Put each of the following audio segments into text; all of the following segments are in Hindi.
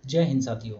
जय हिंद साथियों।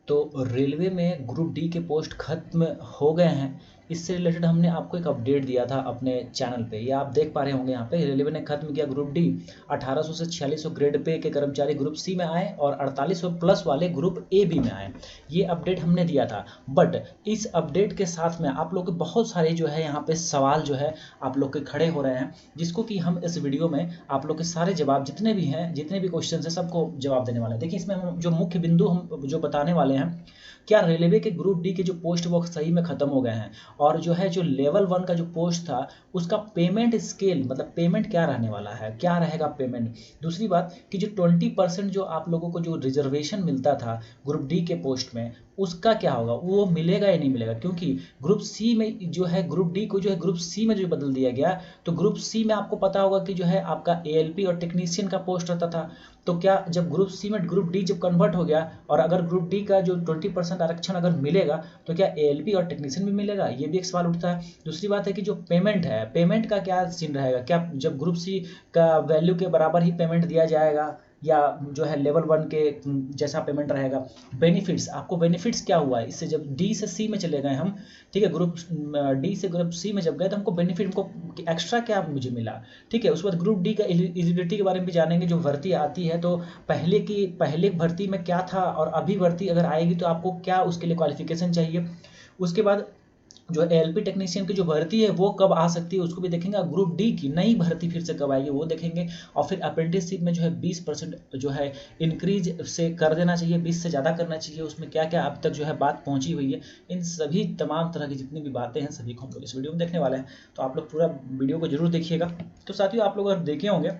तो रेलवे में ग्रुप डी के पोस्ट खत्म हो गए हैं। इससे रिलेटेड हमने आपको एक अपडेट दिया था अपने चैनल पे, ये आप देख पा रहे होंगे। यहाँ पे रेलवे ने खत्म किया ग्रुप डी। 1800 से 4600 ग्रेड पे के कर्मचारी ग्रुप सी में आए और 4800 प्लस वाले ग्रुप ए बी में आए। ये अपडेट हमने दिया था। बट इस अपडेट के साथ में आप लोग के बहुत सारे जो है यहाँ पे सवाल जो है आप लोग के खड़े हो रहे हैं, जिसको कि हम इस वीडियो में आप लोग के सारे जवाब जितने भी हैं, जितने भी क्वेश्चन हैं, सबको जवाब देने वाले हैं। देखिए, इसमें हम जो मुख्य बिंदु हम जो बताने वाले हैं, क्या रेलवे के ग्रुप डी के जो पोस्ट वो सही में खत्म हो गए हैं, और जो है जो लेवल 1 का जो पोस्ट था उसका पेमेंट स्केल, मतलब पेमेंट क्या रहने वाला है, क्या रहेगा पेमेंट। दूसरी बात कि जो 20% जो आप लोगों को जो रिजर्वेशन मिलता था ग्रुप डी के पोस्ट में, उसका क्या होगा, वो मिलेगा या नहीं मिलेगा। क्योंकि ग्रुप सी में जो है ग्रुप डी को जो है ग्रुप सी में जो बदल दिया गया, तो ग्रुप सी में आपको पता होगा कि जो है आपका एएलपी और टेक्नीशियन का पोस्ट रहता था। तो क्या जब ग्रुप सी में ग्रुप डी जब कन्वर्ट हो गया, और अगर ग्रुप डी का जो 20% आरक्षण अगर मिलेगा, तो क्या एएलपी और टेक्नीशियन भी मिलेगा, ये भी एक सवाल उठता है। दूसरी बात है कि जो पेमेंट है, पेमेंट का क्या सीन रहेगा, क्या जब ग्रुप सी का वैल्यू के बराबर ही पेमेंट दिया जाएगा, या जो है लेवल 1 के जैसा पेमेंट रहेगा। बेनिफिट्स, आपको बेनिफिट्स क्या हुआ है इससे, जब डी से सी में चले गए हम, ठीक है, ग्रुप डी से ग्रुप सी में जब गए तो हमको बेनिफिट, हमको एक्स्ट्रा क्या मुझे मिला, ठीक है। उसके बाद ग्रुप डी का एलिजिबिलिटी के बारे में भी जानेंगे। जो भर्ती आती है तो पहले भर्ती में क्या था, और अभी भर्ती अगर आएगी तो आपको क्या उसके लिए क्वालिफिकेशन चाहिए। उसके बाद जो एलपी टेक्नीशियन की जो भर्ती है वो कब आ सकती है, उसको भी देखेंगे। ग्रुप डी की नई भर्ती फिर से कब आएगी वो देखेंगे। और फिर अप्रेंटिसशिप में जो है 20% जो है इंक्रीज से कर देना चाहिए, 20 से ज़्यादा करना चाहिए। उसमें क्या क्या अब तक जो है बात पहुंची हुई है, इन सभी तमाम तरह की जितनी भी बातें हैं सभी को हम लोग इस वीडियो में देखने वाले हैं। तो आप लोग पूरा वीडियो को जरूर देखिएगा। तो साथियों, आप लोग अगर देखे होंगे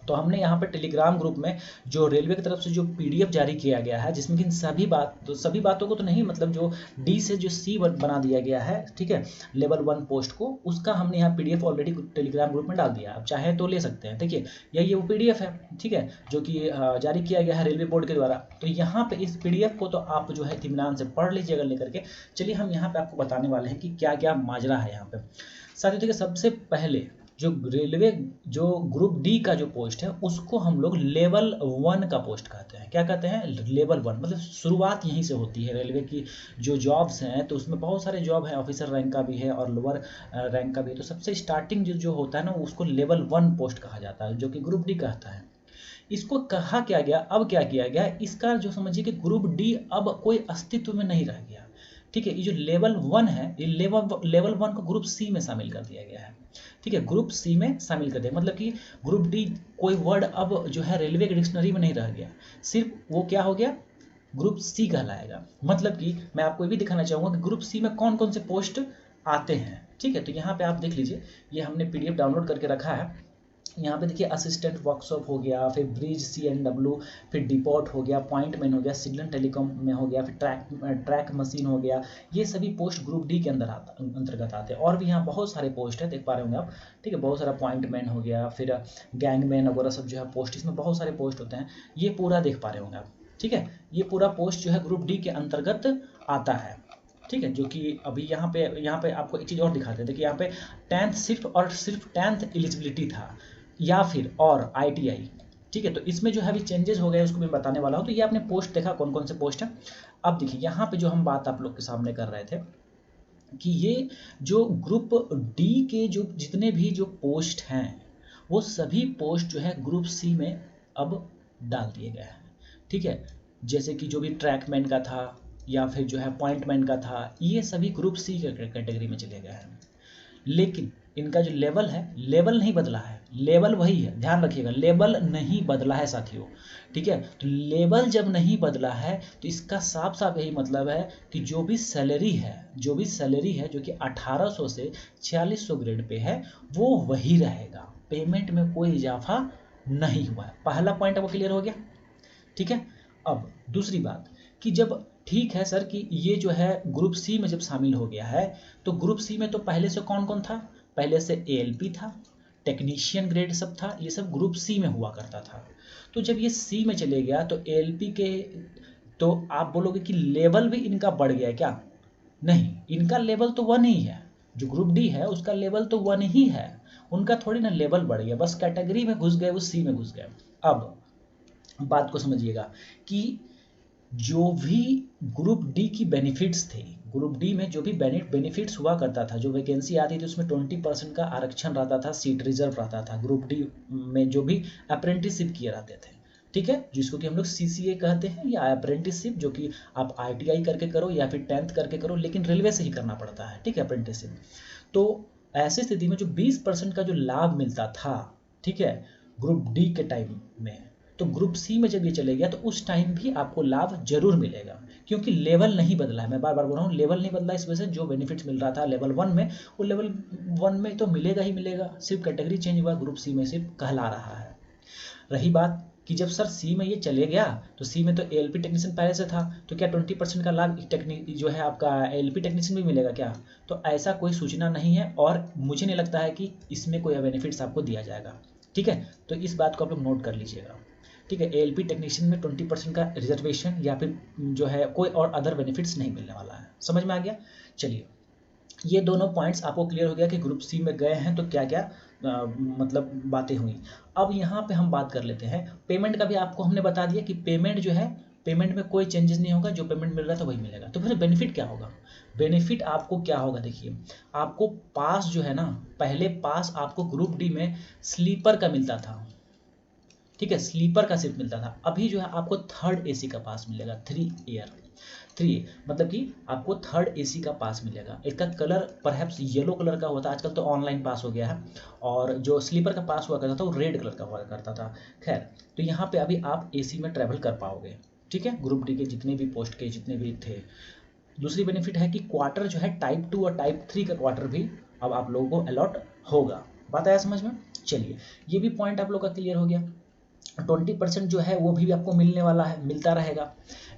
तो हमने यहाँ पे टेलीग्राम ग्रुप में जो रेलवे की तरफ से जो पीडीएफ जारी किया गया है, जिसमें कि सभी बातों को तो नहीं, मतलब जो डी से जो सी बना दिया गया है, ठीक है, लेवल 1 पोस्ट को, उसका हमने यहाँ पीडीएफ ऑलरेडी टेलीग्राम ग्रुप में डाल दिया। आप चाहे तो ले सकते हैं। देखिए, यही वो पीडीएफ है, ठीक है, जो कि जारी किया गया है रेलवे बोर्ड के द्वारा। तो यहाँ पे इस पीडीएफ को तो आप जो है इत्मीनान से पढ़ लीजिएगा लेकर के। चलिए, हम यहाँ पे आपको बताने वाले हैं कि क्या क्या माजरा है यहाँ पे। साथियों, देखिए, सबसे पहले जो रेलवे जो ग्रुप डी का जो पोस्ट है उसको हम लोग लेवल 1 का पोस्ट कहते हैं। क्या कहते हैं? लेवल 1, मतलब शुरुआत यहीं से होती है रेलवे की जो जॉब्स हैं। तो उसमें बहुत सारे जॉब हैं, ऑफिसर रैंक का भी है और लोअर रैंक का भी है। तो सबसे स्टार्टिंग जो होता है ना, उसको लेवल 1 पोस्ट कहा जाता है, जो कि ग्रुप डी कहता है। इसको कहा क्या गया, अब क्या किया गया, इसका जो समझिए कि ग्रुप डी अब कोई अस्तित्व में नहीं रह गया, ठीक है। ये जो लेवल 1 है, ये लेवल 1 को ग्रुप सी में शामिल कर दिया गया है, ठीक है, ग्रुप सी में शामिल कर दिया। मतलब कि ग्रुप डी कोई वर्ड अब जो है रेलवे के डिक्शनरी में नहीं रह गया, सिर्फ वो क्या हो गया, ग्रुप सी कहलाएगा। मतलब कि मैं आपको ये भी दिखाना चाहूँगा कि ग्रुप सी में कौन कौन से पोस्ट आते हैं, ठीक है। तो यहाँ पे आप देख लीजिए, ये हमने पीडीएफ डाउनलोड करके रखा है। यहाँ पे देखिए, असिस्टेंट वर्कशॉप हो गया, फिर ब्रिज CNW, फिर डिपोट हो गया, पॉइंट मैन हो गया, सिग्नल टेलीकॉम में हो गया, फिर ट्रैक मशीन हो गया। ये सभी पोस्ट ग्रुप डी के अंतर्गत आते हैं। और भी यहाँ बहुत सारे पोस्ट है, देख पा रहे होंगे आप, ठीक है, बहुत सारा पॉइंट मैन हो गया, फिर गैंगमैन वगैरह सब जो है पोस्ट, इसमें बहुत सारे पोस्ट होते हैं। ये पूरा देख पा रहे होंगे आप, ठीक है। ये पूरा पोस्ट जो है ग्रुप डी के अंतर्गत आता है, ठीक है। जो कि अभी यहाँ पे आपको एक चीज़ और दिखाते हैं। देखिए, यहाँ पे 10th सिर्फ और सिर्फ 10th एलिजिबिलिटी था, या फिर और ITI, ठीक है। तो इसमें जो है अभी चेंजेस हो गए, उसको मैं बताने वाला हूँ। तो ये आपने पोस्ट देखा कौन कौन से पोस्ट है। अब देखिए, यहाँ पे जो हम बात आप लोग के सामने कर रहे थे कि ये जो ग्रुप डी के जो जितने भी जो पोस्ट हैं, वो सभी पोस्ट जो है ग्रुप सी में अब डाल दिए गए हैं, ठीक है। जैसे कि जो भी ट्रैकमैन का था या फिर जो है पॉइंटमैन का था, ये सभी ग्रुप सी के कैटेगरी में चले गए हैं। लेकिन इनका जो लेवल है, लेवल नहीं बदला है, लेवल वही है, ध्यान रखिएगा, लेवल नहीं बदला है साथियों, ठीक है। तो लेवल जब नहीं बदला है तो इसका साफ साफ यही मतलब है कि जो भी सैलरी है जो कि 1800 से 4600 ग्रेड पे है, वो वही रहेगा। पेमेंट में कोई इजाफा नहीं हुआ है। पहला पॉइंट आपको क्लियर हो गया, ठीक है। अब दूसरी बात कि जब, ठीक है सर, कि ये जो है ग्रुप सी में जब शामिल हो गया है, तो ग्रुप सी में तो पहले से कौन कौन था, पहले से ALP था, टेक्नीशियन ग्रेड सब था, ये सब ग्रुप सी में हुआ करता था। तो जब ये सी में चले गया तो ALP के, तो आप बोलोगे कि लेवल भी इनका बढ़ गया क्या? नहीं, इनका लेवल तो 1 ही है। जो ग्रुप डी है उसका लेवल तो 1 ही है, उनका थोड़ी ना लेवल बढ़ गया, बस कैटेगरी में घुस गए, वो सी में घुस गए। अब बात को समझिएगा कि जो भी ग्रुप डी की बेनिफिट्स थे, ग्रुप डी में जो भी बेनिफिट्स हुआ करता था, जो वैकेंसी आती थी उसमें 20% का आरक्षण रहता था, सीट रिजर्व रहता था ग्रुप डी में, जो भी अप्रेंटिसशिप किए रहते थे, ठीक है, जिसको कि हम लोग सीसीए कहते हैं, या अप्रेंटिसशिप, जो कि आप आईटीआई करके करो या फिर 10th करके करो, लेकिन रेलवे से ही करना पड़ता है, ठीक है, अप्रेंटिसशिप। तो ऐसी स्थिति में जो 20% का जो लाभ मिलता था, ठीक है, ग्रुप डी के टाइम में, तो ग्रुप सी में जब ये चले गया तो उस टाइम भी आपको लाभ जरूर मिलेगा, क्योंकि लेवल नहीं बदला है। मैं बार बार बोल रहा हूँ, लेवल नहीं बदला, इस वजह से जो बेनिफिट्स मिल रहा था लेवल 1 में, वो लेवल 1 में तो मिलेगा ही मिलेगा, सिर्फ कैटेगरी चेंज हुआ, ग्रुप सी में सिर्फ कहला रहा है। रही बात कि जब सर सी में ये चले गया, तो सी में तो एएलपी टेक्नीशियन पहले से था, तो क्या 20% का लाभ जो है आपका एएलपी टेक्नीशियन भी मिलेगा क्या? तो ऐसा कोई सूचना नहीं है, और मुझे नहीं लगता है कि इसमें कोई बेनिफिट्स आपको दिया जाएगा, ठीक है। तो इस बात को आप लोग नोट कर लीजिएगा, ठीक है। एएलपी टेक्नीशियन में 20% का रिजर्वेशन या फिर जो है कोई और अदर बेनिफिट्स नहीं मिलने वाला है। समझ में आ गया? चलिए, ये दोनों पॉइंट्स आपको क्लियर हो गया कि ग्रुप सी में गए हैं तो क्या क्या मतलब बातें हुई। अब यहाँ पे हम बात कर लेते हैं पेमेंट का भी। आपको हमने बता दिया कि पेमेंट जो है, पेमेंट में कोई चेंजेस नहीं होगा, जो पेमेंट मिल रहा था वही मिलेगा। तो फिर बेनिफिट क्या होगा? बेनिफिट आपको क्या होगा, देखिए, आपको पास जो है ना, पहले पास आपको ग्रुप डी में स्लीपर का मिलता था, ठीक है, स्लीपर का सीट मिलता था। अभी जो है आपको थर्ड एसी का पास मिलेगा, 3 मतलब कि आपको थर्ड एसी का पास मिलेगा। इसका कलर परहैप्स येलो कलर का होता है, आजकल तो ऑनलाइन पास हो गया है, और जो स्लीपर का पास हुआ करता था वो रेड कलर का हुआ करता था। खैर, तो यहाँ पे अभी आप एसी में ट्रैवल कर पाओगे, ठीक है, ग्रुप डी के जितने भी पोस्ट के जितने भी थे। दूसरी बेनिफिट है कि क्वार्टर जो है टाइप 2 और टाइप 3 का क्वार्टर भी अब आप लोगों को अलॉट होगा। बात आया समझ में? चलिए, ये भी पॉइंट आप लोग का क्लियर हो गया। 20% जो है वो भी आपको मिलने वाला है, मिलता रहेगा।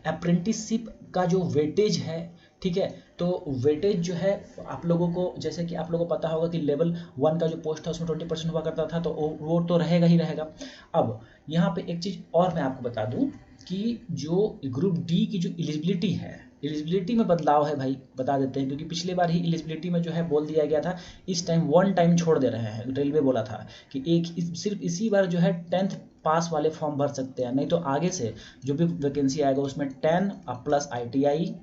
अप्रेंटिसशिप का जो वेटेज है, ठीक है, तो वेटेज जो है आप लोगों को, जैसे कि आप लोगों को पता होगा कि लेवल 1 का जो पोस्ट था उसमें 20% हुआ करता था, तो वो तो रहेगा ही रहेगा। अब यहाँ पे एक चीज़ और मैं आपको बता दूं कि जो ग्रुप डी की जो एलिजिबिलिटी है, एलिजिबिलिटी में बदलाव है भाई, बता देते हैं, क्योंकि पिछली बार ही एलिजिबिलिटी में जो है बोल दिया गया था, इस टाइम 1 टाइम छोड़ दे रहे हैं। रेलवे बोला था कि सिर्फ इसी बार जो है 10th पास वाले फॉर्म भर सकते हैं, नहीं तो आगे से जो भी वैकेंसी आएगा उसमें 10 प्लस आईटीआई,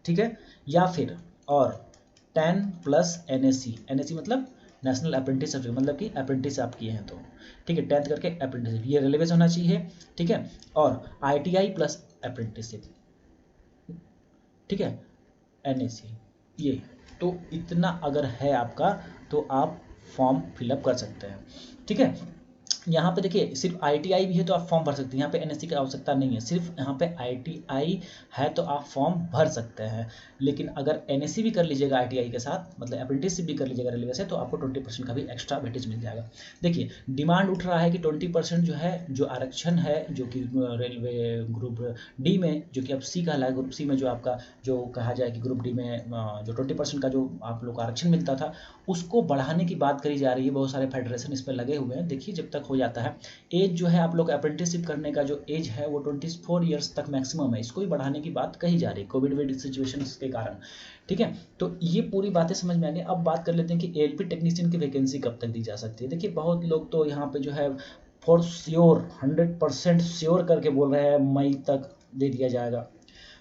ठीक है, या फिर और 10 प्लस एनएससी, एनएससी मतलब नेशनल अप्रेंटिस सर्टिफिकेट, मतलब कि अप्रेंटिस आप किए हैं तो, ठीक है, 10th करके अप्रेंटिस, ये रेलवे से होना चाहिए, ठीक है, और आईटीआई प्लस अप्रेंटिसशिप, ठीक है, एनएससी, ये, तो इतना अगर है आपका तो आप फॉर्म फिलअप कर सकते हैं, ठीक है। यहाँ पे देखिए, सिर्फ आईटीआई भी है तो आप फॉर्म भर सकते हैं, यहाँ पे एनएससी की आवश्यकता नहीं है, सिर्फ यहाँ पे आईटीआई है तो आप फॉर्म भर सकते हैं। लेकिन अगर एनएससी भी कर लीजिएगा आईटीआई के साथ, मतलब अप्रेंटिसशिप भी कर लीजिएगा रेलवे से, तो आपको 20% का भी एक्स्ट्रा वेटेज मिल जाएगा। देखिए, डिमांड उठ रहा है कि 20% जो है, जो आरक्षण है, जो कि रेलवे ग्रुप डी में, जो कि अब सी कहला है, ग्रुप सी में जो आपका जो कहा जाए कि ग्रुप डी में जो 20% का जो आप लोग को आरक्षण मिलता था, उसको बढ़ाने की बात करी जा रही है। बहुत सारे फेडरेशन इस पर लगे हुए हैं, देखिए जब तक हो जाता है। एज जो है आप लोग अप्रेंटिसशिप करने का जो एज है वो 24 ईयर्स तक मैक्सिमम है, इसको भी बढ़ाने की बात कही जा रही है कोविड सिचुएशन के कारण, ठीक है। तो ये पूरी बातें समझ में आ गई। अब बात कर लेते हैं कि एएलपी टेक्नीशियन की वैकेंसी कब तक दी जा सकती है। देखिए, बहुत लोग तो यहाँ पे जो है फॉर श्योर 100% श्योर करके बोल रहे हैं मई तक दे दिया जाएगा।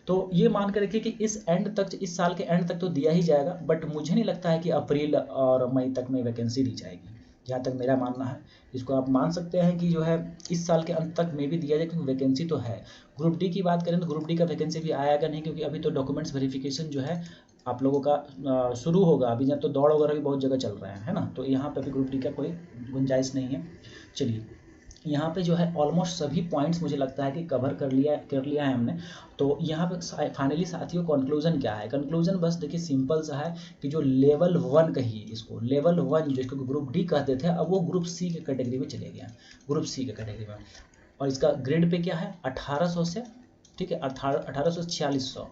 तो ये मान के रखिए कि इस एंड तक, इस साल के एंड तक तो दिया ही जाएगा, बट मुझे नहीं लगता है कि अप्रैल और मई तक में वैकेंसी दी जाएगी, जहाँ तक मेरा मानना है। इसको आप मान सकते हैं कि जो है इस साल के अंत तक में भी दिया जाए, क्योंकि वैकेंसी तो है। ग्रुप डी की बात करें तो ग्रुप डी का वैकेंसी भी आएगा नहीं, क्योंकि अभी तो डॉक्यूमेंट्स वेरिफिकेशन जो है आप लोगों का शुरू होगा अभी, जब तो दौड़ वगैरह भी बहुत जगह चल रहा है ना, तो यहाँ पे अभी ग्रुप डी का कोई गुंजाइश नहीं है। चलिए, यहाँ पे जो है ऑलमोस्ट सभी पॉइंट्स मुझे लगता है कि कवर कर लिया है हमने। तो यहाँ पे फाइनली साथियों कंक्लूजन क्या है? कंक्लूजन बस देखिए सिंपल सा है कि जो लेवल 1 कहिए इसको, लेवल 1 जिसको ग्रुप डी कहते थे, अब वो ग्रुप सी के कैटेगरी में चले गया, ग्रुप सी के कैटेगरी में। और इसका ग्रेड पे क्या है? 1800 से, ठीक है, 1800 से 4600,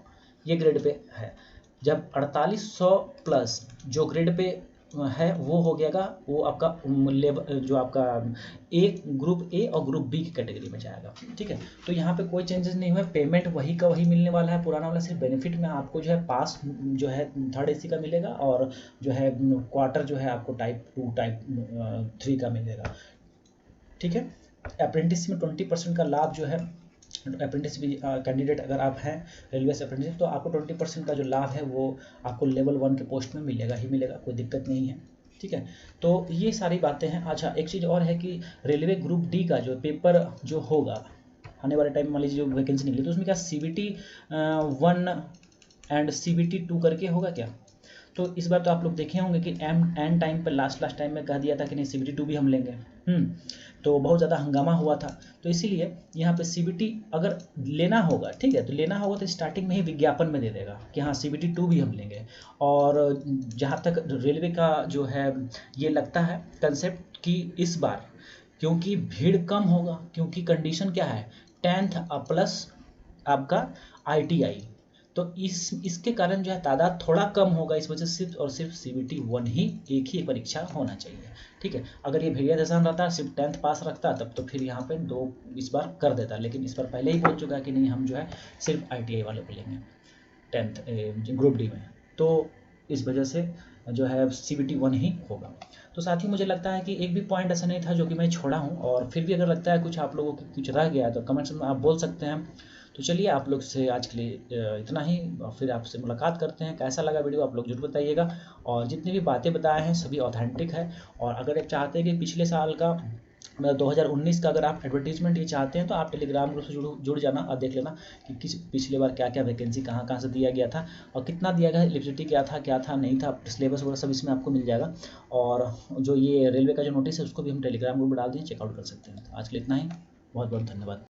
ये ग्रेड पे है। जब 4800 प्लस जो ग्रेड पे है वो हो गया, वो आपका लेवल जो आपका ए, ग्रुप ए और ग्रुप बी की कैटेगरी में जाएगा, ठीक है। तो यहाँ पे कोई चेंजेस नहीं हुआ, पेमेंट वही का वही मिलने वाला है, पुराना वाला। सिर्फ बेनिफिट में आपको जो है पास जो है थर्ड एसी का मिलेगा, और जो है क्वार्टर जो है आपको टाइप 2 टाइप 3 का मिलेगा, ठीक है। अप्रेंटिस में 20% का लाभ जो है अप्रेंटिसशिप कैंडिडेट अगर आप हैं रेलवे से अप्रेंटिसशिप, तो आपको 20% का जो लाभ है वो आपको लेवल 1 के पोस्ट में मिलेगा ही मिलेगा, कोई दिक्कत नहीं है। ठीक है, तो ये सारी बातें हैं। अच्छा, एक चीज़ और है कि रेलवे ग्रुप डी का जो पेपर जो होगा आने वाले टाइम में, मान लीजिए जो वैकेंसी निकली, तो उसमें क्या CBT 1 एंड CBT 2 करके होगा क्या? तो इस बार तो आप लोग देखे होंगे कि एंड टाइम पर लास्ट टाइम में कह दिया था कि नहीं CBT 2 भी हम लेंगे। तो बहुत ज़्यादा हंगामा हुआ था, तो इसीलिए यहाँ पे CBT अगर लेना होगा, ठीक है, तो लेना होगा तो स्टार्टिंग में ही विज्ञापन में दे देगा कि हाँ CBT 2 भी हम लेंगे। और जहाँ तक रेलवे का जो है ये लगता है कंसेप्ट कि इस बार क्योंकि भीड़ कम होगा, क्योंकि कंडीशन क्या है 10th प्लस आपका ITI, तो इसके कारण जो है तादाद थोड़ा कम होगा, इस वजह से सिर्फ और सिर्फ CBT 1 ही एक ही परीक्षा होना चाहिए। ठीक है, अगर ये भेड़िया जैसा रहता सिर्फ 10th पास रखता तब तो फिर यहाँ पे 2 इस बार कर देता, लेकिन इस बार पहले ही बोल चुका है कि नहीं हम जो है सिर्फ ITI वाले को लेंगे 10th ग्रुप डी में, तो इस वजह से जो है CBT 1 ही होगा। तो साथ ही मुझे लगता है कि एक भी पॉइंट ऐसा नहीं था जो कि मैं छोड़ा हूँ, और फिर भी अगर लगता है कुछ आप लोगों को कुछ रह गया है तो कमेंट्स में आप बोल सकते हैं। तो चलिए आप लोग से आज के लिए इतना ही, और फिर आपसे मुलाकात करते हैं। कैसा लगा वीडियो आप लोग जरूर बताइएगा, और जितनी भी बातें बताए हैं सभी ऑथेंटिक है। और अगर आप चाहते हैं कि पिछले साल का 2019 का अगर आप एडवर्टीजमेंट ये चाहते हैं तो आप टेलीग्राम ग्रुप से जुड़ जाना और देख लेना कि किस पिछले बार क्या क्या वैकेंसी कहाँ कहाँ से दिया गया था और कितना दिया गया, एलिजिबिलिटी क्या था नहीं था, सिलेबस वगैरह सब इसमें आपको मिल जाएगा। और जो ये रेलवे का जो नोटिस है उसको भी हम टेलीग्राम ग्रुप में डाल दिए, चेकआउट कर सकते हैं। तो आज के लिए इतना ही, बहुत बहुत धन्यवाद।